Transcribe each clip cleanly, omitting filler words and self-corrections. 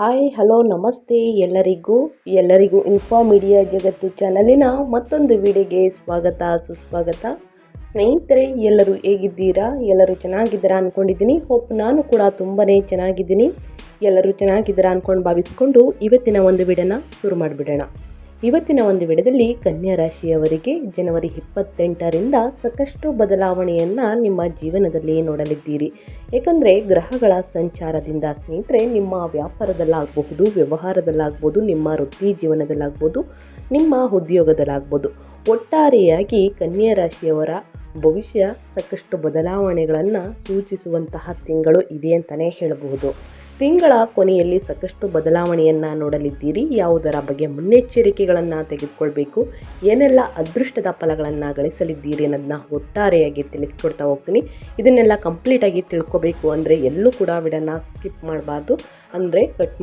Hi hello ನಮಸ್ತೆ ಎಲ್ಲರಿಗೂ info media ಜಗತ್ತು ಚಾನಲಿನ ಮತ್ತೊಂದು ವಿಡಿಯೋಗೆ ಸ್ವಾಗತ ಸುಸ್ವಾಗತ. ಸ್ನೇಹಿತರೆ, ಎಲ್ಲರೂ ಹೇಗಿದ್ದೀರಾ? ಎಲ್ಲರೂ ಚೆನ್ನಾಗಿದ್ದೀರಾ ಅಂದ್ಕೊಂಡಿದ್ದೀನಿ. ನಾನು ಕೂಡ ತುಂಬಾ ಚೆನ್ನಾಗಿದ್ದೀನಿ. ಎಲ್ಲರೂ ಚೆನ್ನಾಗಿದ್ದೀರಾ ಅಂದ್ಕೊಂಡು ಭಾವಿಸ್ಕೊಂಡು ಇವತ್ತಿನ ಒಂದು ವಿಡಿಯೋನ ಶುರು ಮಾಡಿಬಿಡೋಣ. ಇವತ್ತಿನ ಒಂದು ವಿಡಿಯೋದಲ್ಲಿ ಕನ್ಯಾ ರಾಶಿಯವರಿಗೆ ಜನವರಿ 28ರಿಂದ ಸಾಕಷ್ಟು ಬದಲಾವಣೆಯನ್ನು ನಿಮ್ಮ ಜೀವನದಲ್ಲಿ ನೋಡಲಿದ್ದೀರಿ. ಏಕೆಂದರೆ ಗ್ರಹಗಳ ಸಂಚಾರದಿಂದ ಸ್ನೇಹಿತರೆ ನಿಮ್ಮ ವ್ಯಾಪಾರದಲ್ಲಾಗಬಹುದು, ವ್ಯವಹಾರದಲ್ಲಾಗ್ಬೋದು, ನಿಮ್ಮ ವೃತ್ತಿ ಜೀವನದಲ್ಲಾಗ್ಬೋದು, ನಿಮ್ಮ ಉದ್ಯೋಗದಲ್ಲಾಗ್ಬೋದು, ಒಟ್ಟಾರೆಯಾಗಿ ಕನ್ಯಾ ರಾಶಿಯವರ ಭವಿಷ್ಯ ಸಾಕಷ್ಟು ಬದಲಾವಣೆಗಳನ್ನು ಸೂಚಿಸುವಂತಹ ತಿಂಗಳು ಇದೆ ಅಂತಲೇ ಹೇಳಬಹುದು. ತಿಂಗಳ ಕೊನೆಯಲ್ಲಿ ಸಾಕಷ್ಟು ಬದಲಾವಣೆಯನ್ನು ನೋಡಲಿದ್ದೀರಿ. ಯಾವುದರ ಬಗ್ಗೆ ಮುನ್ನೆಚ್ಚರಿಕೆಗಳನ್ನು ತೆಗೆದುಕೊಳ್ಬೇಕು, ಏನೆಲ್ಲ ಅದೃಷ್ಟದ ಫಲಗಳನ್ನು ಗಳಿಸಲಿದ್ದೀರಿ ಅನ್ನೋದನ್ನ ಒಟ್ಟಾರೆಯಾಗಿ ತಿಳಿಸ್ಕೊಡ್ತಾ ಹೋಗ್ತೀನಿ. ಇದನ್ನೆಲ್ಲ ಕಂಪ್ಲೀಟಾಗಿ ತಿಳ್ಕೊಬೇಕು ಅಂದರೆ ಎಲ್ಲೂ ಕೂಡ ವಿಡಿಯೋನ ಸ್ಕಿಪ್ ಮಾಡಬಾರ್ದು. ಅಂದರೆ ಕಟ್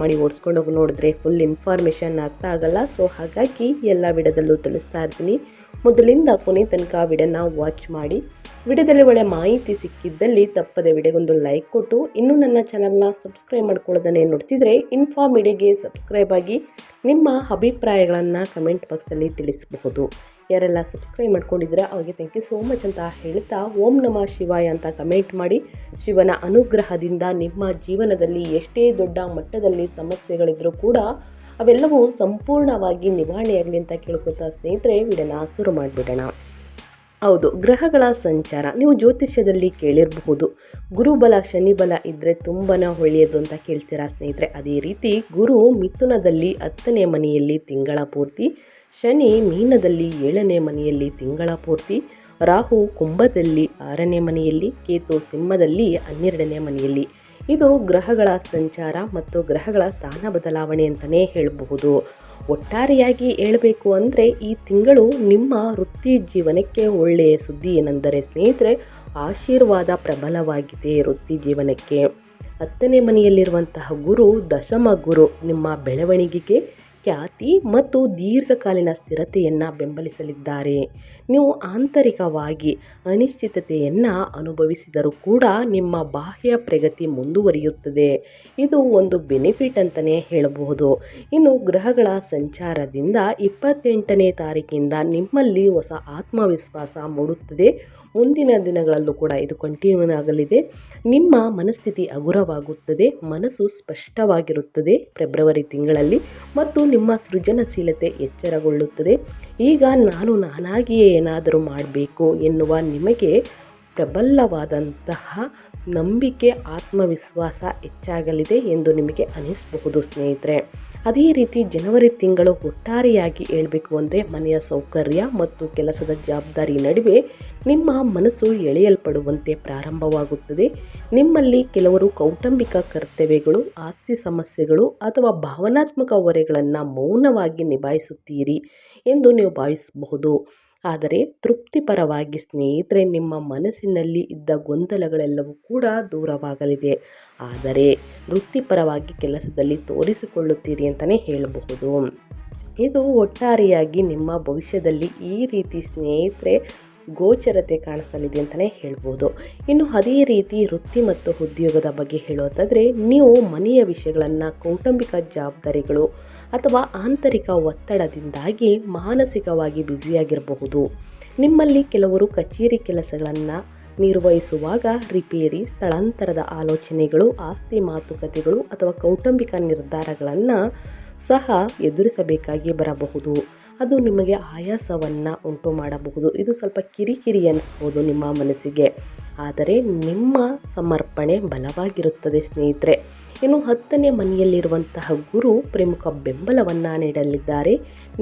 ಮಾಡಿ ಓಡಿಸ್ಕೊಂಡು ಹೋಗಿ ನೋಡಿದ್ರೆ ಫುಲ್ ಇನ್ಫಾರ್ಮೇಷನ್ ಅರ್ಥ ಆಗಲ್ಲ. ಸೊ ಹಾಗಾಗಿ ಎಲ್ಲ ವಿಡಿಯೋದಲ್ಲೂ ತಿಳಿಸ್ತಾ ಇರ್ತೀನಿ. ಮೊದಲಿಂದ ಕೊನೆ ತನಕ ವಿಡಿಯೋನ ವಾಚ್ ಮಾಡಿ. ವಿಡಿಯೋದಲ್ಲಿ ಒಳ್ಳೆ ಮಾಹಿತಿ ಸಿಕ್ಕಿದ್ದಲ್ಲಿ ತಪ್ಪದೆ ವಿಡಿಯೋಗೊಂದು ಲೈಕ್ ಕೊಟ್ಟು, ಇನ್ನೂ ನನ್ನ ಚಾನಲ್ನ ಸಬ್ಸ್ಕ್ರೈಬ್ ಮಾಡ್ಕೊಳ್ಳೋದನ್ನೇ ನೋಡ್ತಿದ್ರೆ ಇನ್ಫಾ ಮೀಡಿಯಾಗೆ ಸಬ್ಸ್ಕ್ರೈಬ್ ಆಗಿ ನಿಮ್ಮ ಅಭಿಪ್ರಾಯಗಳನ್ನು ಕಮೆಂಟ್ ಬಾಕ್ಸಲ್ಲಿ ತಿಳಿಸಬಹುದು. ಯಾರೆಲ್ಲ ಸಬ್ಸ್ಕ್ರೈಬ್ ಮಾಡ್ಕೊಂಡಿದ್ರೆ ಅವ್ರಿಗೆ ಥ್ಯಾಂಕ್ ಯು ಸೋ ಮಚ್ ಅಂತ ಹೇಳ್ತಾ, ಓಂ ನಮಃ ಶಿವಾಯ ಅಂತ ಕಮೆಂಟ್ ಮಾಡಿ. ಶಿವನ ಅನುಗ್ರಹದಿಂದ ನಿಮ್ಮ ಜೀವನದಲ್ಲಿ ಎಷ್ಟೇ ದೊಡ್ಡ ಮಟ್ಟದಲ್ಲಿ ಸಮಸ್ಯೆಗಳಿದ್ರೂ ಕೂಡ ಅವೆಲ್ಲವೂ ಸಂಪೂರ್ಣವಾಗಿ ನಿವಾರಣೆಯಾಗಲಿ ಅಂತ ಕೇಳ್ಕೊತಾ ಸ್ನೇಹಿತರೆ ವಿಡಿಯೋನ ಶುರು ಮಾಡಿಬಿಡೋಣ. ಹೌದು, ಗ್ರಹಗಳ ಸಂಚಾರ ನೀವು ಜ್ಯೋತಿಷ್ಯದಲ್ಲಿ ಕೇಳಿರಬಹುದು. ಗುರುಬಲ ಶನಿಬಲ ಇದ್ದರೆ ತುಂಬಾ ಒಳ್ಳೆಯದು ಅಂತ ಕೇಳ್ತೀರಾ ಸ್ನೇಹಿತರೆ. ಅದೇ ರೀತಿ ಗುರು ಮಿಥುನದಲ್ಲಿ 10ನೇ ಮನೆಯಲ್ಲಿ ತಿಂಗಳ ಪೂರ್ತಿ, ಶನಿ ಮೀನದಲ್ಲಿ 7ನೇ ಮನೆಯಲ್ಲಿ ತಿಂಗಳ ಪೂರ್ತಿ, ರಾಹು ಕುಂಭದಲ್ಲಿ 6ನೇ ಮನೆಯಲ್ಲಿ, ಕೇತು ಸಿಂಹದಲ್ಲಿ 12ನೇ ಮನೆಯಲ್ಲಿ. ಇದು ಗ್ರಹಗಳ ಸಂಚಾರ ಮತ್ತು ಗ್ರಹಗಳ ಸ್ಥಾನ ಬದಲಾವಣೆ ಅಂತಲೇ ಹೇಳಬಹುದು. ಒಟ್ಟಾರೆಯಾಗಿ ಹೇಳಬೇಕು ಅಂದರೆ ಈ ತಿಂಗಳು ನಿಮ್ಮ ವೃತ್ತಿ ಜೀವನಕ್ಕೆ ಒಳ್ಳೆಯ ಸುದ್ದಿ ಏನೆಂದರೆ ಸ್ನೇಹಿತರೆ, ಆಶೀರ್ವಾದ ಪ್ರಬಲವಾಗಿದೆ ವೃತ್ತಿ ಜೀವನಕ್ಕೆ. 10ನೇ ಮನೆಯಲ್ಲಿರುವಂತಹ ಗುರು ದಶಮ ಗುರು ನಿಮ್ಮ ಬೆಳವಣಿಗೆಗೆ, ಖ್ಯಾತಿ ಮತ್ತು ದೀರ್ಘಕಾಲೀನ ಸ್ಥಿರತೆಯನ್ನು ಬೆಂಬಲಿಸಲಿದ್ದಾರೆ. ನೀವು ಆಂತರಿಕವಾಗಿ ಅನಿಶ್ಚಿತತೆಯನ್ನು ಅನುಭವಿಸಿದರೂ ಕೂಡ ನಿಮ್ಮ ಬಾಹ್ಯ ಪ್ರಗತಿ ಮುಂದುವರಿಯುತ್ತದೆ. ಇದು ಒಂದು ಬೆನಿಫಿಟ್ ಅಂತಲೇ ಹೇಳಬಹುದು. ಇನ್ನು ಗ್ರಹಗಳ ಸಂಚಾರದಿಂದ 28ನೇ ತಾರೀಕಿಂದ ನಿಮ್ಮಲ್ಲಿ ಹೊಸ ಆತ್ಮವಿಶ್ವಾಸ ಮೂಡುತ್ತದೆ. ಮುಂದಿನ ದಿನಗಳಲ್ಲೂ ಕೂಡ ಇದು ಕಂಟಿನ್ಯೂ ಆಗಲಿದೆ. ನಿಮ್ಮ ಮನಸ್ಥಿತಿ ಹಗುರವಾಗುತ್ತದೆ, ಮನಸ್ಸು ಸ್ಪಷ್ಟವಾಗಿರುತ್ತದೆ ಫೆಬ್ರವರಿ ತಿಂಗಳಲ್ಲಿ, ಮತ್ತು ನಿಮ್ಮ ಸೃಜನಶೀಲತೆ ಎಚ್ಚರಗೊಳ್ಳುತ್ತದೆ. ಈಗ ನಾನಾಗಿಯೇ ಏನಾದರೂ ಮಾಡಬೇಕು ಎನ್ನುವ ನಿಮಗೆ ಪ್ರಬಲವಾದಂತಹ ನಂಬಿಕೆ, ಆತ್ಮವಿಶ್ವಾಸ ಹೆಚ್ಚಾಗಲಿದೆ ಎಂದು ನಿಮಗೆ ಅನಿಸಬಹುದು ಸ್ನೇಹಿತರೆ. ಅದೇ ರೀತಿ ಜನವರಿ ತಿಂಗಳು ಒಟ್ಟಾರೆಯಾಗಿ ಹೇಳಬೇಕು ಅಂದರೆ ಮನೆಯ ಸೌಕರ್ಯ ಮತ್ತು ಕೆಲಸದ ಜವಾಬ್ದಾರಿ ನಡುವೆ ನಿಮ್ಮ ಮನಸ್ಸು ಎಳೆಯಲ್ಪಡುವಂತೆ ಪ್ರಾರಂಭವಾಗುತ್ತದೆ. ನಿಮ್ಮಲ್ಲಿ ಕೆಲವರು ಕೌಟುಂಬಿಕ ಕರ್ತವ್ಯಗಳು, ಆಸ್ತಿ ಸಮಸ್ಯೆಗಳು ಅಥವಾ ಭಾವನಾತ್ಮಕ ಹೊರೆಗಳನ್ನು ಮೌನವಾಗಿ ನಿಭಾಯಿಸುತ್ತೀರಿ ಎಂದು ನೀವು ಭಾವಿಸಬಹುದು. ಆದರೆ ತೃಪ್ತಿಪರವಾಗಿ ಸ್ನೇಹಿತರೆ, ನಿಮ್ಮ ಮನಸ್ಸಿನಲ್ಲಿ ಇದ್ದ ಗೊಂದಲಗಳೆಲ್ಲವೂ ಕೂಡ ದೂರವಾಗಲಿದೆ. ಆದರೆ ವೃತ್ತಿಪರವಾಗಿ ಕೆಲಸದಲ್ಲಿ ತೋರಿಸಿಕೊಳ್ಳುತ್ತೀರಿ ಅಂತಲೇ ಹೇಳಬಹುದು. ಇದು ಒಟ್ಟಾರೆಯಾಗಿ ನಿಮ್ಮ ಭವಿಷ್ಯದಲ್ಲಿ ಈ ರೀತಿ ಸ್ನೇಹಿತರೆ ಗೋಚರತೆ ಕಾಣಿಸಲಿದೆ ಅಂತಲೇ ಹೇಳ್ಬೋದು. ಇನ್ನು ಅದೇ ರೀತಿ ವೃತ್ತಿ ಮತ್ತು ಉದ್ಯೋಗದ ಬಗ್ಗೆ ಹೇಳೋದಾದರೆ, ನೀವು ಮನೆಯ ವಿಷಯಗಳನ್ನು, ಕೌಟುಂಬಿಕ ಜವಾಬ್ದಾರಿಗಳು ಅಥವಾ ಆಂತರಿಕ ಒತ್ತಡದಿಂದಾಗಿ ಮಾನಸಿಕವಾಗಿ ಬ್ಯುಸಿಯಾಗಿರಬಹುದು. ನಿಮ್ಮಲ್ಲಿ ಕೆಲವರು ಕಚೇರಿ ಕೆಲಸಗಳನ್ನು ನಿರ್ವಹಿಸುವಾಗ ರಿಪೇರಿ, ಸ್ಥಳಾಂತರದ ಆಲೋಚನೆಗಳು, ಆಸ್ತಿ ಮಾತುಕತೆಗಳು ಅಥವಾ ಕೌಟುಂಬಿಕ ನಿರ್ಧಾರಗಳನ್ನು ಸಹ ಎದುರಿಸಬೇಕಾಗಿ ಬರಬಹುದು. ಅದು ನಿಮಗೆ ಆಯಾಸವನ್ನು ಉಂಟು ಮಾಡಬಹುದು. ಇದು ಸ್ವಲ್ಪ ಕಿರಿಕಿರಿ ಅನ್ನಿಸ್ಬೋದು ನಿಮ್ಮ ಮನಸ್ಸಿಗೆ. ಆದರೆ ನಿಮ್ಮ ಸಮರ್ಪಣೆ ಬಲವಾಗಿರುತ್ತದೆ ಸ್ನೇಹಿತರೆ. ಇನ್ನು 10ನೇ ಮನೆಯಲ್ಲಿರುವಂತಹ ಗುರು ಪ್ರಮುಖ ಬೆಂಬಲವನ್ನು ನೀಡಲಿದ್ದಾರೆ.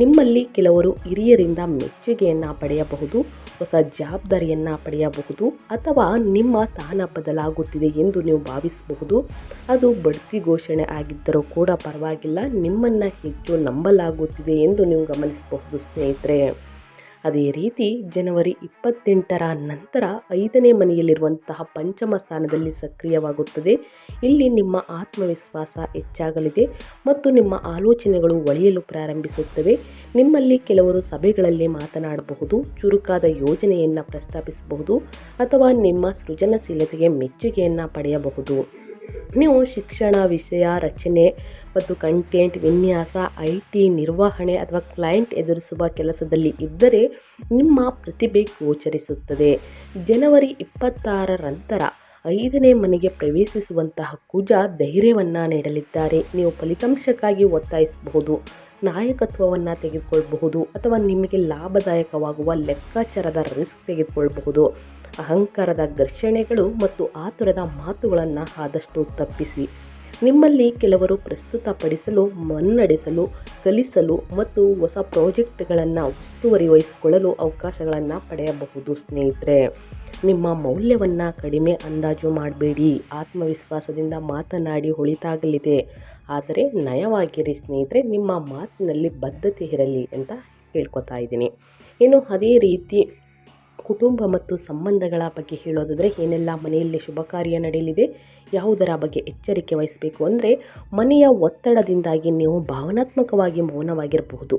ನಿಮ್ಮಲ್ಲಿ ಕೆಲವರು ಹಿರಿಯರಿಂದ ಮೆಚ್ಚುಗೆಯನ್ನು ಪಡೆಯಬಹುದು, ಹೊಸ ಜವಾಬ್ದಾರಿಯನ್ನು ಪಡೆಯಬಹುದು, ಅಥವಾ ನಿಮ್ಮ ಸ್ಥಾನ ಬದಲಾಗುತ್ತಿದೆ ಎಂದು ನೀವು ಭಾವಿಸಬಹುದು. ಅದು ಬಡ್ತಿ ಘೋಷಣೆ ಆಗಿದ್ದರೂ ಕೂಡ ಪರವಾಗಿಲ್ಲ, ನಿಮ್ಮನ್ನು ಹೆಚ್ಚು ನಂಬಲಾಗುತ್ತಿದೆ ಎಂದು ನೀವು ಗಮನಿಸಬಹುದು ಸ್ನೇಹಿತರೆ. ಅದೇ ರೀತಿ ಜನವರಿ 28ರ ನಂತರ 5ನೇ ಮನೆಯಲ್ಲಿರುವಂತಹ ಪಂಚಮ ಸ್ಥಾನದಲ್ಲಿ ಸಕ್ರಿಯವಾಗುತ್ತದೆ. ಇಲ್ಲಿ ನಿಮ್ಮ ಆತ್ಮವಿಶ್ವಾಸ ಹೆಚ್ಚಾಗಲಿದೆ ಮತ್ತು ನಿಮ್ಮ ಆಲೋಚನೆಗಳು ಒಳೆಯಲು ಪ್ರಾರಂಭಿಸುತ್ತವೆ. ನಿಮ್ಮಲ್ಲಿ ಕೆಲವರು ಸಭೆಗಳಲ್ಲಿ ಮಾತನಾಡಬಹುದು, ಚುರುಕಾದ ಯೋಜನೆಯನ್ನು ಪ್ರಸ್ತಾಪಿಸಬಹುದು ಅಥವಾ ನಿಮ್ಮ ಸೃಜನಶೀಲತೆಗೆ ಮೆಚ್ಚುಗೆಯನ್ನು ಪಡೆಯಬಹುದು. ನೀವು ಶಿಕ್ಷಣ, ವಿಷಯ ರಚನೆ ಮತ್ತು ಕಂಟೆಂಟ್ ವಿನ್ಯಾಸ, IT ನಿರ್ವಹಣೆ ಅಥವಾ ಕ್ಲೈಂಟ್ ಎದುರಿಸುವ ಕೆಲಸದಲ್ಲಿ ಇದ್ದರೆ ನಿಮ್ಮ ಪ್ರತಿಭೆ ಗೋಚರಿಸುತ್ತದೆ. ಜನವರಿ 26 ನಂತರ 5ನೇ ಮನೆಗೆ ಪ್ರವೇಶಿಸುವಂತಹ ಕುಜ ಧೈರ್ಯವನ್ನು ನೀಡಲಿದ್ದಾರೆ. ನೀವು ಫಲಿತಾಂಶಕ್ಕಾಗಿ ಒತ್ತಾಯಿಸಬಹುದು, ನಾಯಕತ್ವವನ್ನು ತೆಗೆದುಕೊಳ್ಳಬಹುದು ಅಥವಾ ನಿಮಗೆ ಲಾಭದಾಯಕವಾಗುವ ಲೆಕ್ಕಾಚಾರದ ರಿಸ್ಕ್ ತೆಗೆದುಕೊಳ್ಳಬಹುದು. ಅಹಂಕಾರದ ಘರ್ಷಣೆಗಳು ಮತ್ತು ಆತುರದ ಮಾತುಗಳನ್ನು ಆದಷ್ಟು ತಪ್ಪಿಸಿ. ನಿಮ್ಮಲ್ಲಿ ಕೆಲವರು ಪ್ರಸ್ತುತಪಡಿಸಲು, ಮುನ್ನಡೆಸಲು, ಕಲಿಸಲು ಮತ್ತು ಹೊಸ ಪ್ರಾಜೆಕ್ಟ್ಗಳನ್ನು ಉಸ್ತುವಾರಿ ವಹಿಸಿಕೊಳ್ಳಲು ಅವಕಾಶಗಳನ್ನು ಪಡೆಯಬಹುದು. ಸ್ನೇಹಿತರೆ, ನಿಮ್ಮ ಮೌಲ್ಯವನ್ನು ಕಡಿಮೆ ಅಂದಾಜು ಮಾಡಬೇಡಿ. ಆತ್ಮವಿಶ್ವಾಸದಿಂದ ಮಾತನಾಡಿ ಒಳಿತಾಗಲಿದೆ, ಆದರೆ ನಯವಾಗಿರಿ ಸ್ನೇಹಿತರೆ. ನಿಮ್ಮ ಮಾತಿನಲ್ಲಿ ಬದ್ಧತೆ ಇರಲಿ ಅಂತ ಹೇಳ್ಕೊತಾ ಇದ್ದೀನಿ. ಇನ್ನು ಅದೇ ರೀತಿ ಕುಟುಂಬ ಮತ್ತು ಸಂಬಂಧಗಳ ಬಗ್ಗೆ ಹೇಳೋದಾದರೆ ಏನೆಲ್ಲ ಮನೆಯಲ್ಲಿ ಶುಭ ಕಾರ್ಯ ನಡೆಯಲಿದೆ, ಯಾವುದರ ಬಗ್ಗೆ ಎಚ್ಚರಿಕೆ ವಹಿಸಬೇಕು ಅಂದರೆ, ಮನೆಯ ಒತ್ತಡದಿಂದಾಗಿ ನೀವು ಭಾವನಾತ್ಮಕವಾಗಿ ಮೌನವಾಗಿರಬಹುದು.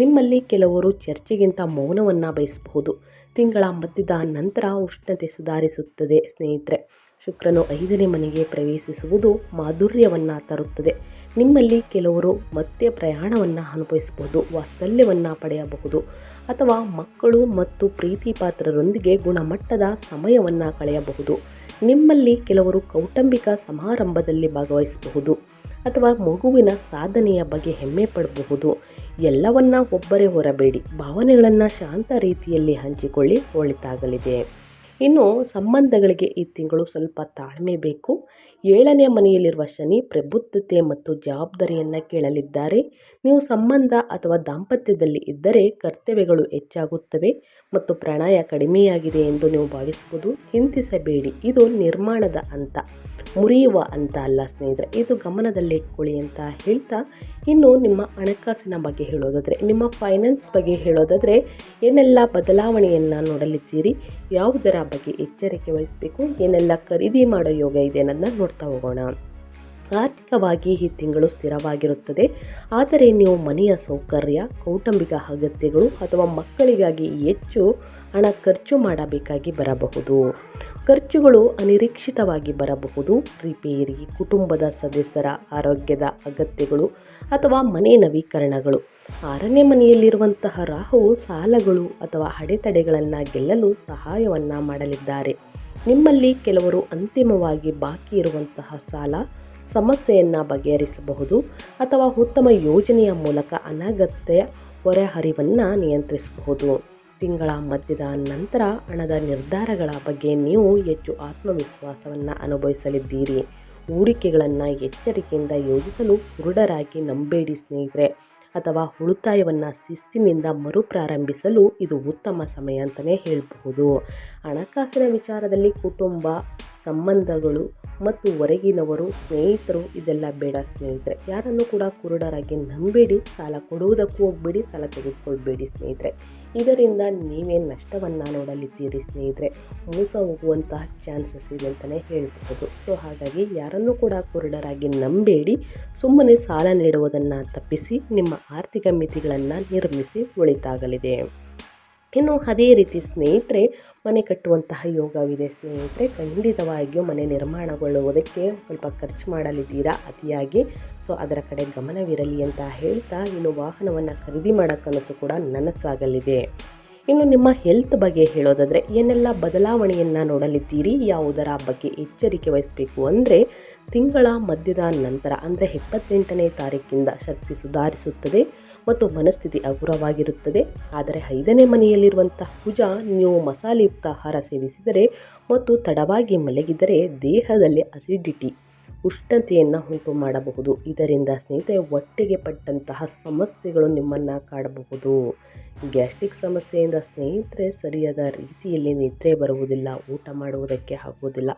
ನಿಮ್ಮಲ್ಲಿ ಕೆಲವರು ಚರ್ಚೆಗಿಂತ ಮೌನವನ್ನು ಬಯಸಬಹುದು. ತಿಂಗಳ ಮಧ್ಯದ ನಂತರ ಉಷ್ಣತೆ ಸುಧಾರಿಸುತ್ತದೆ. ಸ್ನೇಹಿತರೆ, ಶುಕ್ರನು 5ನೇ ಮನೆಗೆ ಪ್ರವೇಶಿಸುವುದು ಮಾಧುರ್ಯವನ್ನು ತರುತ್ತದೆ. ನಿಮ್ಮಲ್ಲಿ ಕೆಲವರು ಮತ್ತೆ ಪ್ರಯಾಣವನ್ನು ಅನುಭವಿಸಬಹುದು, ವಾತ್ಸಲ್ಯವನ್ನು ಪಡೆಯಬಹುದು ಅಥವಾ ಮಕ್ಕಳು ಮತ್ತು ಪ್ರೀತಿ ಪಾತ್ರರೊಂದಿಗೆ ಗುಣಮಟ್ಟದ ಸಮಯವನ್ನು ಕಳೆಯಬಹುದು. ನಿಮ್ಮಲ್ಲಿ ಕೆಲವರು ಕೌಟುಂಬಿಕ ಸಮಾರಂಭದಲ್ಲಿ ಭಾಗವಹಿಸಬಹುದು ಅಥವಾ ಮಗುವಿನ ಸಾಧನೆಯ ಬಗ್ಗೆ ಹೆಮ್ಮೆ ಪಡಬಹುದು. ಎಲ್ಲವನ್ನ ಒಬ್ಬರೇ ಹೊರಬೇಡಿ, ಭಾವನೆಗಳನ್ನು ಶಾಂತ ರೀತಿಯಲ್ಲಿ ಹಂಚಿಕೊಳ್ಳಿ, ಒಳಿತಾಗಲಿದೆ. ಇನ್ನು ಸಂಬಂಧಗಳಿಗೆ ಈ ತಿಂಗಳು ಸ್ವಲ್ಪ ತಾಳ್ಮೆ ಬೇಕು. 7ನೇ ಮನೆಯಲ್ಲಿರುವ ಶನಿ ಪ್ರಬುದ್ಧತೆ ಮತ್ತು ಜವಾಬ್ದಾರಿಯನ್ನು ಕೇಳಲಿದ್ದಾರೆ. ನೀವು ಸಂಬಂಧ ಅಥವಾ ದಾಂಪತ್ಯದಲ್ಲಿ ಇದ್ದರೆ ಕರ್ತವ್ಯಗಳು ಹೆಚ್ಚಾಗುತ್ತವೆ ಮತ್ತು ಪ್ರಣಯ ಕಡಿಮೆಯಾಗಿದೆ ಎಂದು ನೀವು ಭಾವಿಸಬಹುದು. ಚಿಂತಿಸಬೇಡಿ, ಇದು ನಿರ್ಮಾಣದ ಹಂತ, ಮುರಿಯುವ ಹಂತ ಅಲ್ಲ ಸ್ನೇಹಿತರೆ. ಇದು ಗಮನದಲ್ಲಿಟ್ಕೊಳ್ಳಿ ಅಂತ ಹೇಳ್ತಾ, ಇನ್ನು ನಿಮ್ಮ ಹಣಕಾಸಿನ ಬಗ್ಗೆ ಹೇಳೋದಾದರೆ, ನಿಮ್ಮ ಫೈನಾನ್ಸ್ ಬಗ್ಗೆ ಹೇಳೋದಾದರೆ ಏನೆಲ್ಲ ಬದಲಾವಣೆಯನ್ನು ನೋಡಲಿದ್ದೀರಿ, ಯಾವುದರ ಬಗ್ಗೆ ಎಚ್ಚರಿಕೆ ವಹಿಸಬೇಕು, ಏನೆಲ್ಲ ಖರೀದಿ ಮಾಡೋ ಯೋಗ ಇದೆ ಅನ್ನೋದನ್ನ ನೋಡ್ತಾ ಹೋಗೋಣ. ಆರ್ಥಿಕವಾಗಿ ಈ ತಿಂಗಳು ಸ್ಥಿರವಾಗಿರುತ್ತದೆ, ಆದರೆ ನೀವು ಮನೆಯ ಸೌಕರ್ಯ, ಕೌಟುಂಬಿಕ ಅಗತ್ಯಗಳು ಅಥವಾ ಮಕ್ಕಳಿಗಾಗಿ ಹೆಚ್ಚು ಹಣ ಖರ್ಚು ಮಾಡಬೇಕಾಗಿ ಬರಬಹುದು. ಖರ್ಚುಗಳು ಅನಿರೀಕ್ಷಿತವಾಗಿ ಬರಬಹುದು. ರಿಪೇರಿ, ಕುಟುಂಬದ ಸದಸ್ಯರ ಆರೋಗ್ಯದ ಅಗತ್ಯಗಳು ಅಥವಾ ಮನೆ ನವೀಕರಣಗಳು. 6ನೇ ಮನೆಯಲ್ಲಿರುವಂತಹ ರಾಹುವು ಸಾಲಗಳು ಅಥವಾ ಅಡೆತಡೆಗಳನ್ನು ಗೆಲ್ಲಲು ಸಹಾಯವನ್ನು ಮಾಡಲಿದ್ದಾರೆ. ನಿಮ್ಮಲ್ಲಿ ಕೆಲವರು ಅಂತಿಮವಾಗಿ ಬಾಕಿ ಇರುವಂತಹ ಸಾಲ ಸಮಸ್ಯೆಯನ್ನು ಬಗೆಹರಿಸಬಹುದು ಅಥವಾ ಉತ್ತಮ ಯೋಜನೆಯ ಮೂಲಕ ಅನಗತ್ಯ ಹೊರೆಹರಿವನ್ನು ನಿಯಂತ್ರಿಸಬಹುದು. ತಿಂಗಳ ಮಧ್ಯದ ನಂತರ ಹಣದ ನಿರ್ಧಾರಗಳ ಬಗ್ಗೆ ನೀವು ಹೆಚ್ಚು ಆತ್ಮವಿಶ್ವಾಸವನ್ನು ಅನುಭವಿಸಲಿದ್ದೀರಿ. ಹೂಡಿಕೆಗಳನ್ನು ಎಚ್ಚರಿಕೆಯಿಂದ ಯೋಜಿಸಲು ಕುರುಡರಾಗಿ ನಂಬೇಡಿ ಸ್ನೇಹಿತರೆ, ಅಥವಾ ಉಳಿತಾಯವನ್ನು ಶಿಸ್ತಿನಿಂದ ಮರುಪ್ರಾರಂಭಿಸಲು ಇದು ಉತ್ತಮ ಸಮಯ ಅಂತಲೇ ಹೇಳಬಹುದು. ಹಣಕಾಸಿನ ವಿಚಾರದಲ್ಲಿ ಕುಟುಂಬ, ಸಂಬಂಧಗಳು ಮತ್ತು ಹೊರಗಿನವರು, ಸ್ನೇಹಿತರು ಇದೆಲ್ಲ ಬೇಡ ಸ್ನೇಹಿತರೆ. ಯಾರನ್ನು ಕೂಡ ಕುರುಡರಾಗಿ ನಂಬೇಡಿ. ಸಾಲ ಕೊಡುವುದಕ್ಕೂ ಹೋಗಬೇಡಿ, ಸಾಲ ತೆಗೆದುಕೊಳ್ಬೇಡಿ ಸ್ನೇಹಿತರೆ. ಇದರಿಂದ ನೀವೇ ನಷ್ಟವನ್ನು ನೋಡಲಿದ್ದೀರಿ ಸ್ನೇಹಿತರೆ. ಮೋಸ ಹೋಗುವಂತಹ ಚಾನ್ಸಸ್ ಇದೆ ಅಂತಲೇ ಹೇಳಬಹುದು. ಸೊ ಹಾಗಾಗಿ ಯಾರನ್ನು ಕೂಡ ಕುರುಡರಾಗಿ ನಂಬೇಡಿ. ಸುಮ್ಮನೆ ಸಾಲ ನೀಡುವುದನ್ನು ತಪ್ಪಿಸಿ ನಿಮ್ಮ ಆರ್ಥಿಕ ಮಿತಿಗಳನ್ನು ನಿರ್ಮಿಸಿ, ಒಳಿತಾಗಲಿದೆ. ಇನ್ನು ಅದೇ ರೀತಿ ಸ್ನೇಹಿತರೆ, ಮನೆ ಕಟ್ಟುವಂತಹ ಯೋಗವಿದೆ ಸ್ನೇಹಿತರೆ. ಖಂಡಿತವಾಗಿಯೂ ಮನೆ ನಿರ್ಮಾಣಗೊಳ್ಳುವುದಕ್ಕೆ ಸ್ವಲ್ಪ ಖರ್ಚು ಮಾಡಲಿದ್ದೀರಾ ಅತಿಯಾಗಿ. ಸೊ ಅದರ ಕಡೆ ಗಮನವಿರಲಿ ಅಂತ ಹೇಳ್ತಾ, ಇನ್ನು ವಾಹನವನ್ನು ಖರೀದಿ ಮಾಡೋ ಕನಸು ಕೂಡ ನನಸಾಗಲಿದೆ. ಇನ್ನು ನಿಮ್ಮ ಹೆಲ್ತ್ ಬಗ್ಗೆ ಹೇಳೋದಾದರೆ ಏನೆಲ್ಲ ಬದಲಾವಣೆಯನ್ನು ನೋಡಲಿದ್ದೀರಿ, ಯಾವುದರ ಬಗ್ಗೆ ಎಚ್ಚರಿಕೆ ವಹಿಸಬೇಕು ಅಂದರೆ, ತಿಂಗಳ ಮಧ್ಯದ ನಂತರ ಅಂದರೆ 28ನೇ ತಾರೀಕಿಂದ ಶಕ್ತಿ ಸುಧಾರಿಸುತ್ತದೆ ಮತ್ತು ಮನಸ್ಥಿತಿ ಹಗುರವಾಗಿರುತ್ತದೆ. ಆದರೆ 5ನೇ ಮನೆಯಲ್ಲಿರುವಂತಹ ಕುಜ ನೀವು ಮಸಾಲೆಯುಕ್ತ ಆಹಾರ ಸೇವಿಸಿದರೆ ಮತ್ತು ತಡವಾಗಿ ಮಲಗಿದರೆ ದೇಹದಲ್ಲಿ ಅಸಿಡಿಟಿ, ಉಷ್ಣತೆಯನ್ನು ಉಂಟು ಮಾಡಬಹುದು. ಇದರಿಂದ ಸ್ನೇಹಿತರೆ ಹೊಟ್ಟೆಗೆ ಪಟ್ಟಂತಹ ಸಮಸ್ಯೆಗಳು ನಿಮ್ಮನ್ನು ಕಾಡಬಹುದು. ಗ್ಯಾಸ್ಟ್ರಿಕ್ ಸಮಸ್ಯೆಯಿಂದ ಸ್ನೇಹಿತರೆ ಸರಿಯಾದ ರೀತಿಯಲ್ಲಿ ನಿದ್ರೆ ಬರುವುದಿಲ್ಲ, ಊಟ ಮಾಡುವುದಕ್ಕೆ ಆಗುವುದಿಲ್ಲ.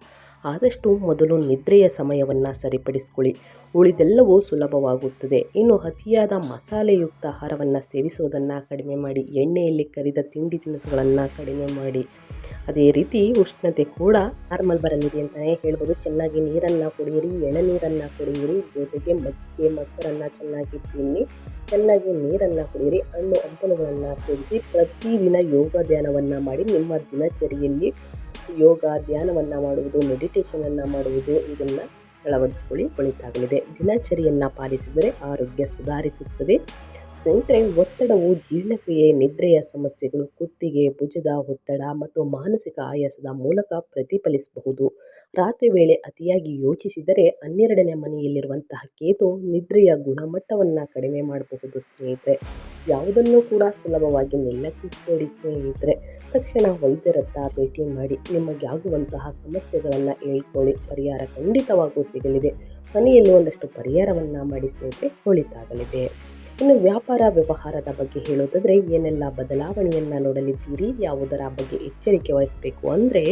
ಆದಷ್ಟು ಮೊದಲು ನಿದ್ರೆಯ ಸಮಯವನ್ನು ಸರಿಪಡಿಸಿಕೊಳ್ಳಿ, ಉಳಿದೆಲ್ಲವೂ ಸುಲಭವಾಗುತ್ತದೆ. ಇನ್ನು ಅತಿಯಾದ ಮಸಾಲೆಯುಕ್ತ ಆಹಾರವನ್ನು ಸೇವಿಸುವುದನ್ನು ಕಡಿಮೆ ಮಾಡಿ, ಎಣ್ಣೆಯಲ್ಲಿ ಕರಿದ ತಿಂಡಿ ತಿನಿಸುಗಳನ್ನು ಕಡಿಮೆ ಮಾಡಿ. ಅದೇ ರೀತಿ ಉಷ್ಣತೆ ಕೂಡ ನಾರ್ಮಲ್ ಬರಲಿದೆ ಅಂತಲೇ ಹೇಳ್ಬೋದು. ಚೆನ್ನಾಗಿ ನೀರನ್ನು ಕುಡಿಯಿರಿ, ಎಳನೀರನ್ನು ಕುಡಿಯಿರಿ, ಜೊತೆಗೆ ಮಜ್ಜಿಗೆ ಮೊಸರನ್ನು ಚೆನ್ನಾಗಿ ತಿನ್ನಿ, ಚೆನ್ನಾಗಿ ನೀರನ್ನು ಕುಡಿಯಿರಿ, ಹಣ್ಣು ಹಂಪಲುಗಳನ್ನು ಸೇವಿಸಿ, ಪ್ರತಿದಿನ ಯೋಗ ಧ್ಯಾನವನ್ನು ಮಾಡಿ. ನಿಮ್ಮ ದಿನಚರಿಯಲ್ಲಿ ಯೋಗ ಧ್ಯಾನವನ್ನು ಮಾಡುವುದು, ಮೆಡಿಟೇಷನನ್ನು ಮಾಡುವುದು ಇದನ್ನು ಅಳವಡಿಸಿಕೊಳ್ಳಿ, ಒಳಿತಾಗಲಿದೆ. ದಿನಚರಿಯನ್ನು ಪಾಲಿಸಿದರೆ ಆರೋಗ್ಯ ಸುಧಾರಿಸುತ್ತದೆ. ಸ್ನೇಹಿತರೆ, ಒತ್ತಡವು ಜೀರ್ಣಕ್ರಿಯೆ, ನಿದ್ರೆಯ ಸಮಸ್ಯೆಗಳು, ಕುತ್ತಿಗೆ, ಭುಜದ ಒತ್ತಡ ಮತ್ತು ಮಾನಸಿಕ ಆಯಾಸದ ಮೂಲಕ ಪ್ರತಿಫಲಿಸಬಹುದು. ರಾತ್ರಿ ವೇಳೆ ಅತಿಯಾಗಿ ಯೋಚಿಸಿದರೆ 12ನೇ ಮನೆಯಲ್ಲಿರುವಂತಹ ಕೇತು ನಿದ್ರೆಯ ಗುಣಮಟ್ಟವನ್ನು ಕಡಿಮೆ ಮಾಡಬಹುದು. ಸ್ನೇಹಿತರೆ, ಯಾವುದನ್ನು ಕೂಡ ಸುಲಭವಾಗಿ ನಿರ್ಲಕ್ಷಿಸಬೇಡಿ. ಸ್ನೇಹಿತರೆ, ತಕ್ಷಣ ವೈದ್ಯರತ್ತ ಭೇಟಿ ಮಾಡಿ ನಿಮಗೆ ಆಗುವಂತಹ ಸಮಸ್ಯೆಗಳನ್ನು ಹೇಳ್ಕೊಳ್ಳಿ. ಪರಿಹಾರ ಖಂಡಿತವಾಗೂ ಸಿಗಲಿದೆ. ಮನೆಯಲ್ಲಿ ಒಂದಷ್ಟು ಪರಿಹಾರವನ್ನು ಮಾಡಿ ಸ್ನೇಹಿತರೆ, ಒಳಿತಾಗಲಿದೆ. ಇನ್ನು ವ್ಯಾಪಾರ ವ್ಯವಹಾರದ ಬಗ್ಗೆ ಹೇಳೋದಾದರೆ ಏನೆಲ್ಲ ಬದಲಾವಣೆಯನ್ನು ನೋಡಲಿದ್ದೀರಿ, ಯಾವುದರ ಬಗ್ಗೆ ಎಚ್ಚರಿಕೆ ವಹಿಸಬೇಕು ಅಂದರೆ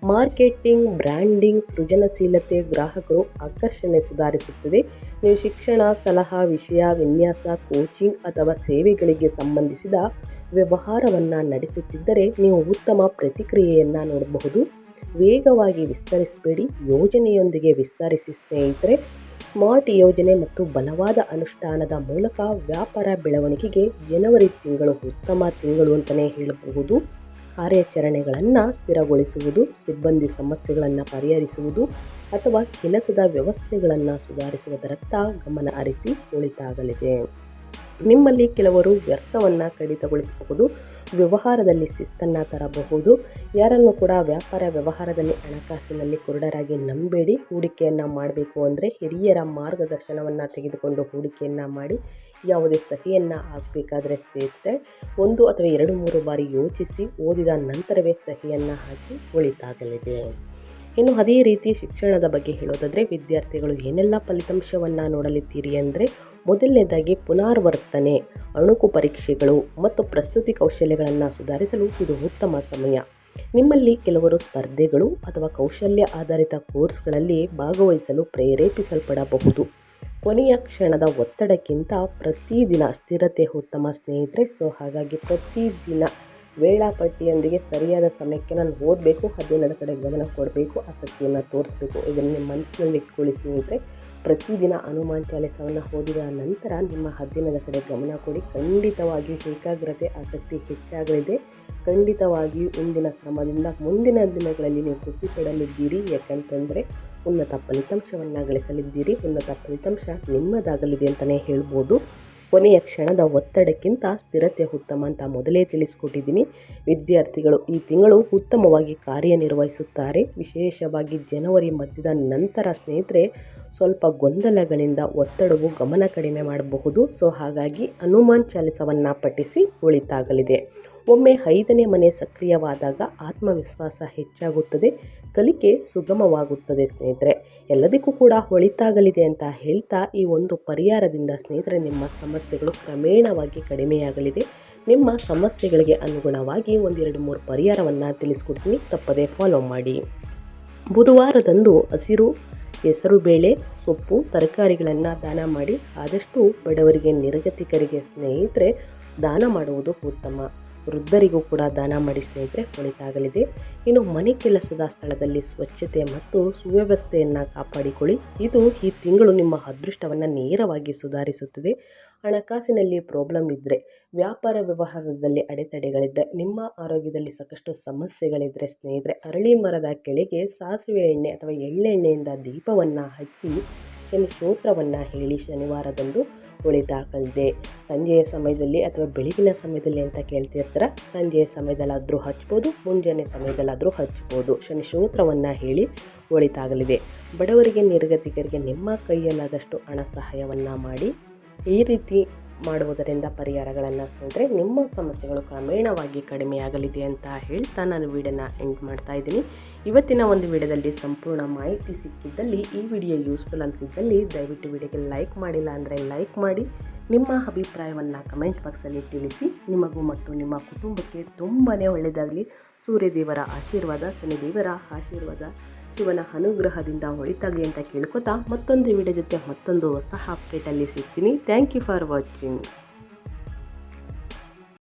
ಮಾರ್ಕೆಟಿಂಗ್, ಬ್ರ್ಯಾಂಡಿಂಗ್, ಸೃಜನಶೀಲತೆ, ಗ್ರಾಹಕರು ಆಕರ್ಷಣೆ ಸುಧಾರಿಸುತ್ತದೆ. ನೀವು ಶಿಕ್ಷಣ, ಸಲಹಾ, ವಿಷಯ ವಿನ್ಯಾಸ, ಕೋಚಿಂಗ್ ಅಥವಾ ಸೇವೆಗಳಿಗೆ ಸಂಬಂಧಿಸಿದ ವ್ಯವಹಾರವನ್ನು ನಡೆಸುತ್ತಿದ್ದರೆ ನೀವು ಉತ್ತಮ ಪ್ರತಿಕ್ರಿಯೆಯನ್ನು ನೋಡಬಹುದು. ವೇಗವಾಗಿ ವಿಸ್ತರಿಸಬೇಡಿ, ಯೋಜನೆಯೊಂದಿಗೆ ವಿಸ್ತರಿಸಿ. ಸ್ನೇಹಿತರೆ, ಸ್ಮಾರ್ಟ್ ಯೋಜನೆ ಮತ್ತು ಬಲವಾದ ಅನುಷ್ಠಾನದ ಮೂಲಕ ವ್ಯಾಪಾರ ಬೆಳವಣಿಗೆಗೆ ಜನವರಿ ತಿಂಗಳು ಉತ್ತಮ ತಿಂಗಳು ಅಂತಲೇ ಹೇಳಬಹುದು. ಕಾರ್ಯಾಚರಣೆಗಳನ್ನು ಸ್ಥಿರಗೊಳಿಸುವುದು, ಸಿಬ್ಬಂದಿ ಸಮಸ್ಯೆಗಳನ್ನು ಪರಿಹರಿಸುವುದು ಅಥವಾ ಕೆಲಸದ ವ್ಯವಸ್ಥೆಗಳನ್ನು ಸುಧಾರಿಸುವುದರತ್ತ ಗಮನ ಹರಿಸಿ, ಒಳಿತಾಗಲಿದೆ. ನಿಮ್ಮಲ್ಲಿ ಕೆಲವರು ವ್ಯರ್ಥವನ್ನು ಕಡಿತಗೊಳಿಸಬಹುದು, ವ್ಯವಹಾರದಲ್ಲಿ ಶಿಸ್ತನ್ನು ತರಬಹುದು. ಯಾರನ್ನು ಕೂಡ ವ್ಯಾಪಾರ ವ್ಯವಹಾರದಲ್ಲಿ ಹಣಕಾಸಿನಲ್ಲಿ ಕುರುಡರಾಗಿ ನಂಬೇಡಿ. ಹೂಡಿಕೆಯನ್ನು ಮಾಡಬೇಕು ಅಂದರೆ ಹಿರಿಯರ ಮಾರ್ಗದರ್ಶನವನ್ನು ತೆಗೆದುಕೊಂಡು ಹೂಡಿಕೆಯನ್ನು ಮಾಡಿ. ಯಾವುದೇ ಸಹಿಯನ್ನು ಹಾಕಬೇಕಾದ್ರೆ ಸ್ನೇಹಿತರೆ 1 ಅಥವಾ 2-3 ಬಾರಿ ಯೋಚಿಸಿ ಓದಿದ ನಂತರವೇ ಸಹಿಯನ್ನು ಹಾಕಿ, ಒಳಿತಾಗಲಿದೆ. ಇನ್ನು ಅದೇ ರೀತಿ ಶಿಕ್ಷಣದ ಬಗ್ಗೆ ಹೇಳೋದಾದರೆ ವಿದ್ಯಾರ್ಥಿಗಳು ಏನೆಲ್ಲ ಫಲಿತಾಂಶವನ್ನು ನೋಡಲಿದ್ದೀರಿ ಅಂದರೆ ಮೊದಲನೇದಾಗಿ ಪುನರಾವರ್ತನೆ, ಅಣುಕು ಪರೀಕ್ಷೆಗಳು ಮತ್ತು ಪ್ರಸ್ತುತಿ ಕೌಶಲ್ಯಗಳನ್ನು ಸುಧಾರಿಸಲು ಇದು ಉತ್ತಮ ಸಮಯ. ನಿಮ್ಮಲ್ಲಿ ಕೆಲವರು ಸ್ಪರ್ಧೆಗಳು ಅಥವಾ ಕೌಶಲ್ಯ ಆಧಾರಿತ ಕೋರ್ಸ್ಗಳಲ್ಲಿ ಭಾಗವಹಿಸಲು ಪ್ರೇರೇಪಿಸಲ್ಪಡಬಹುದು. ಕೊನೆಯ ಕ್ಷಣದ ಒತ್ತಡಕ್ಕಿಂತ ಪ್ರತಿದಿನ ಸ್ಥಿರತೆ ಉತ್ತಮ. ಸ್ನೇಹಿತರೆ, ಹಾಗಾಗಿ ಪ್ರತಿದಿನ ವೇಳಾಪಟ್ಟಿಯೊಂದಿಗೆ ಸರಿಯಾದ ಸಮಯಕ್ಕೆ ನಾನು ಓದಬೇಕು, ಅಧ್ಯಯನದ ಕಡೆ ಗಮನ ಕೊಡಬೇಕು, ಆಸಕ್ತಿಯನ್ನು ತೋರಿಸಬೇಕು. ಇದನ್ನು ನಿಮ್ಮ ಮನಸ್ಸಿನಲ್ಲಿ ಇಟ್ಕೊಳ್ಳಿ ಸ್ನೇಹಿತರೆ. ಪ್ರತಿದಿನ ಹನುಮಾನ್ ಚಾಲಿಸವನ್ನು ಓದಿದ ನಂತರ ನಿಮ್ಮ ಅಧ್ಯಯನದ ಕಡೆ ಗಮನ ಕೊಡಿ. ಖಂಡಿತವಾಗಿಯೂ ಏಕಾಗ್ರತೆ, ಆಸಕ್ತಿ ಹೆಚ್ಚಾಗಲಿದೆ. ಖಂಡಿತವಾಗಿಯೂ ಇಂದಿನ ಶ್ರಮದಿಂದ ಮುಂದಿನ ದಿನಗಳಲ್ಲಿ ನೀವು ಖುಷಿ ಪಡಲಿದ್ದೀರಿ. ಯಾಕಂತಂದರೆ ಉನ್ನತ ಫಲಿತಾಂಶವನ್ನು ಗಳಿಸಲಿದ್ದೀರಿ. ಉನ್ನತ ಫಲಿತಾಂಶ ನಿಮ್ಮದಾಗಲಿದೆ ಅಂತಲೇ ಹೇಳ್ಬೋದು. ಕೊನೆಯ ಕ್ಷಣದ ಒತ್ತಡಕ್ಕಿಂತ ಸ್ಥಿರತೆ ಉತ್ತಮ ಅಂತ ಮೊದಲೇ ತಿಳಿಸ್ಕೊಟ್ಟಿದ್ದೀನಿ. ವಿದ್ಯಾರ್ಥಿಗಳು ಈ ತಿಂಗಳು ಉತ್ತಮವಾಗಿ ಕಾರ್ಯನಿರ್ವಹಿಸುತ್ತಾರೆ. ವಿಶೇಷವಾಗಿ ಜನವರಿ ಮಧ್ಯದ ನಂತರ ಸ್ನೇಹಿತರೆ ಸ್ವಲ್ಪ ಗೊಂದಲಗಳಿಂದ ಒತ್ತಡವು ಗಮನ ಕಡಿಮೆ ಮಾಡಬಹುದು. ಹಾಗಾಗಿ ಹನುಮಾನ್ ಚಾಲಿಸವನ್ನು ಪಠಿಸಿ, ಒಳಿತಾಗಲಿದೆ. ಒಮ್ಮೆ 5ನೇ ಮನೆ ಸಕ್ರಿಯವಾದಾಗ ಆತ್ಮವಿಶ್ವಾಸ ಹೆಚ್ಚಾಗುತ್ತದೆ, ಕಲಿಕೆ ಸುಗಮವಾಗುತ್ತದೆ. ಸ್ನೇಹಿತರೆ, ಎಲ್ಲದಕ್ಕೂ ಕೂಡ ಒಳಿತಾಗಲಿದೆ ಅಂತ ಹೇಳ್ತಾ ಈ ಒಂದು ಪರಿಹಾರದಿಂದ ಸ್ನೇಹಿತರೆ ನಿಮ್ಮ ಸಮಸ್ಯೆಗಳು ಕ್ರಮೇಣವಾಗಿ ಕಡಿಮೆಯಾಗಲಿದೆ. ನಿಮ್ಮ ಸಮಸ್ಯೆಗಳಿಗೆ ಅನುಗುಣವಾಗಿ 1-2-3 ಪರಿಹಾರವನ್ನು ತಿಳಿಸ್ಕೊಡ್ತೀನಿ, ತಪ್ಪದೇ ಫಾಲೋ ಮಾಡಿ. ಬುಧವಾರದಂದು ಹಸಿರು ಹೆಸರುಬೇಳೆ, ಸೊಪ್ಪು, ತರಕಾರಿಗಳನ್ನು ದಾನ ಮಾಡಿ. ಆದಷ್ಟು ಬಡವರಿಗೆ, ನಿರ್ಗತಿಕರಿಗೆ ಸ್ನೇಹಿತರೆ ದಾನ ಮಾಡುವುದು ಉತ್ತಮ. ವೃದ್ಧರಿಗೂ ಕೂಡ ದಾನ ಮಾಡಿ ಸ್ನೇಹಿತರೆ, ಒಳಿತಾಗಲಿದೆ. ಇನ್ನು ಮನೆ ಕೆಲಸದ ಸ್ಥಳದಲ್ಲಿ ಸ್ವಚ್ಛತೆ ಮತ್ತು ಸುವ್ಯವಸ್ಥೆಯನ್ನು ಕಾಪಾಡಿಕೊಳ್ಳಿ. ಇದು ಈ ತಿಂಗಳು ನಿಮ್ಮ ಅದೃಷ್ಟವನ್ನು ನೇರವಾಗಿ ಸುಧಾರಿಸುತ್ತದೆ. ಹಣಕಾಸಿನಲ್ಲಿ ಪ್ರಾಬ್ಲಮ್ ಇದ್ದರೆ, ವ್ಯಾಪಾರ ವ್ಯವಹಾರದಲ್ಲಿ ಅಡೆತಡೆಗಳಿದ್ದರೆ, ನಿಮ್ಮ ಆರೋಗ್ಯದಲ್ಲಿ ಸಾಕಷ್ಟು ಸಮಸ್ಯೆಗಳಿದ್ದರೆ ಸ್ನೇಹಿತರೆ ಅರಳಿ ಮರದ ಕೆಳಗೆ ಸಾಸಿವೆ ಎಣ್ಣೆ ಅಥವಾ ಎಳ್ಳೆಣ್ಣೆಯಿಂದ ದೀಪವನ್ನು ಹಚ್ಚಿ ಶನಿ ಸ್ತೋತ್ರವನ್ನು ಹೇಳಿ ಶನಿವಾರದಂದು ಒಳಿತಾಗಲಿದೆ. ಸಂಜೆಯ ಸಮಯದಲ್ಲಿ ಅಥವಾ ಬೆಳಗಿನ ಸಮಯದಲ್ಲಿ ಅಂತ ಕೇಳ್ತಿರ್ತಾರೆ, ಸಂಜೆಯ ಸಮಯದಲ್ಲಾದರೂ ಹಚ್ಬೋದು, ಮುಂಜಾನೆ ಸಮಯದಲ್ಲಾದರೂ ಹಚ್ಬೋದು. ಶನಿ ಸ್ತೋತ್ರವನ್ನು ಹೇಳಿ ಒಳಿತಾಗಲಿದೆ. ಬಡವರಿಗೆ, ನಿರ್ಗತಿಕರಿಗೆ ನಿಮ್ಮ ಕೈಯಲ್ಲಾದಷ್ಟು ಹಣ ಸಹಾಯವನ್ನು ಮಾಡಿ. ಈ ರೀತಿ ಮಾಡುವುದರಿಂದ ಪರಿಹಾರಗಳನ್ನು ಸ್ನೇಹಿತರೆ ನಿಮ್ಮ ಸಮಸ್ಯೆಗಳು ಕ್ರಮೇಣವಾಗಿ ಕಡಿಮೆಯಾಗಲಿದೆ ಅಂತ ಹೇಳ್ತಾ ನಾನು ವಿಡಿಯೋನ ಎಂಡ್ ಮಾಡ್ತಾ ಇದ್ದೀನಿ. ಇವತ್ತಿನ ಒಂದು ವಿಡಿಯೋದಲ್ಲಿ ಸಂಪೂರ್ಣ ಮಾಹಿತಿ ಸಿಕ್ಕಿದ್ದಲ್ಲಿ, ಈ ವಿಡಿಯೋ ಯೂಸ್ಫುಲ್ ಅನಿಸಿದ್ದಲ್ಲಿ ದಯವಿಟ್ಟು ವಿಡಿಯೋಗೆ ಲೈಕ್ ಮಾಡಿಲ್ಲ ಅಂದರೆ ಲೈಕ್ ಮಾಡಿ. ನಿಮ್ಮ ಅಭಿಪ್ರಾಯವನ್ನು ಕಮೆಂಟ್ ಬಾಕ್ಸಲ್ಲಿ ತಿಳಿಸಿ. ನಿಮಗೂ ಮತ್ತು ನಿಮ್ಮ ಕುಟುಂಬಕ್ಕೆ ತುಂಬಾ ಒಳ್ಳೆಯದಾಗಲಿ. ಸೂರ್ಯದೇವರ ಆಶೀರ್ವಾದ, ಶನಿದೇವರ ಆಶೀರ್ವಾದ, ಶಿವನ ಅನುಗ್ರಹದಿಂದ ಒಳಿತಾಗಲಿ ಅಂತ ಕೇಳ್ಕೊತಾ ಮತ್ತೊಂದು ವಿಡಿಯೋ ಜೊತೆ ಮತ್ತೊಂದು ಹೊಸ ಅಪ್ಡೇಟಲ್ಲಿ ಸಿಗ್ತೀನಿ. Thank you for watching.